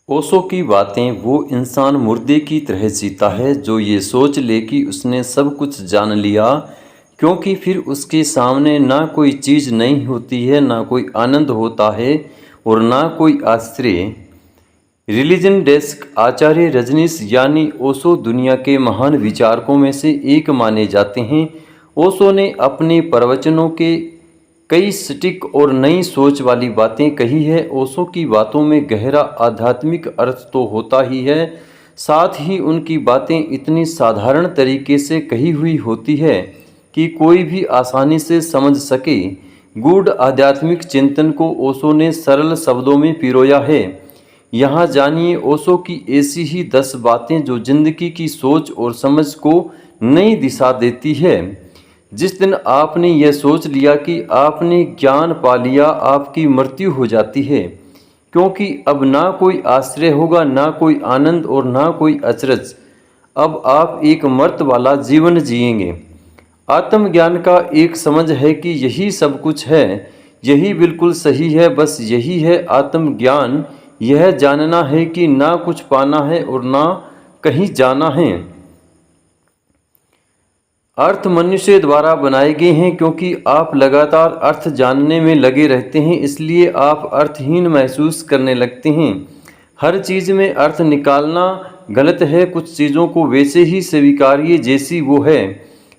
ओशो की बातें। वो इंसान मुर्दे की तरह जीता है जो ये सोच ले कि उसने सब कुछ जान लिया, क्योंकि फिर उसके सामने ना कोई चीज़ नई होती है, ना कोई आनंद होता है और ना कोई आश्चर्य। Religion desk. आचार्य रजनीश यानी ओशो दुनिया के महान विचारकों में से एक माने जाते हैं। ओशो ने अपने प्रवचनों के कई सटीक और नई सोच वाली बातें कही है। ओशो की बातों में गहरा आध्यात्मिक अर्थ तो होता ही है, साथ ही उनकी बातें इतनी साधारण तरीके से कही हुई होती है कि कोई भी आसानी से समझ सके। गूढ़ आध्यात्मिक चिंतन को ओशो ने सरल शब्दों में पिरोया है। यहाँ जानिए ओशो की ऐसी ही 10 बातें जो जिंदगी की सोच और समझ को नई दिशा देती है। जिस दिन आपने यह सोच लिया कि आपने ज्ञान पा लिया, आपकी मृत्यु हो जाती है, क्योंकि अब ना कोई आश्रय होगा, ना कोई आनंद और ना कोई अचरज। अब आप एक मर्त वाला जीवन जिएंगे। आत्मज्ञान का एक समझ है कि यही सब कुछ है, यही बिल्कुल सही है, बस यही है आत्मज्ञान। यह जानना है कि ना कुछ पाना है और ना कहीं जाना है। अर्थ मनुष्य द्वारा बनाए गए हैं, क्योंकि आप लगातार अर्थ जानने में लगे रहते हैं, इसलिए आप अर्थहीन महसूस करने लगते हैं। हर चीज़ में अर्थ निकालना गलत है। कुछ चीज़ों को वैसे ही स्वीकारिए जैसी वो है।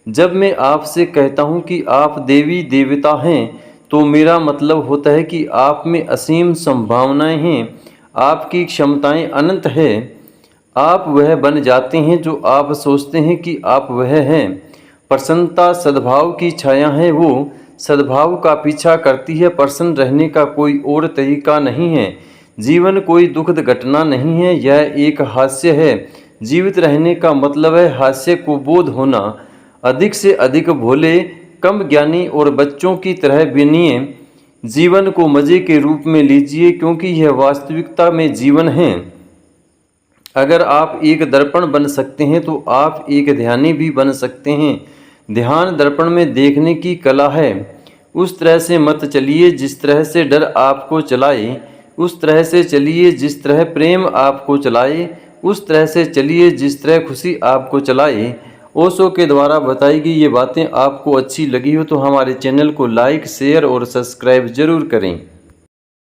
जब मैं आपसे कहता हूँ कि आप देवी देवता हैं, तो मेरा मतलब होता है कि आप में असीम संभावनाएं हैं, आपकी क्षमताएं अनंत है। आप वह बन जाते हैं जो आप सोचते हैं कि आप वह हैं। प्रसन्नता सद्भाव की छाया है, वो सद्भाव का पीछा करती है। प्रसन्न रहने का कोई और तरीका नहीं है। जीवन कोई दुखद घटना नहीं है, यह एक हास्य है। जीवित रहने का मतलब है हास्य को बोध होना। अधिक से अधिक भोले, कम ज्ञानी और बच्चों की तरह बनिए। जीवन को मज़े के रूप में लीजिए, क्योंकि यह वास्तविकता में जीवन है। अगर आप एक दर्पण बन सकते हैं तो आप एक ध्यानी भी बन सकते हैं। ध्यान दर्पण में देखने की कला है। उस तरह से मत चलिए जिस तरह से डर आपको चलाए, उस तरह से चलिए जिस तरह प्रेम आपको चलाए, उस तरह से चलिए जिस तरह खुशी आपको चलाए। ओशो के द्वारा बताई गई ये बातें आपको अच्छी लगी हो तो हमारे चैनल को लाइक, शेयर और सब्सक्राइब ज़रूर करें।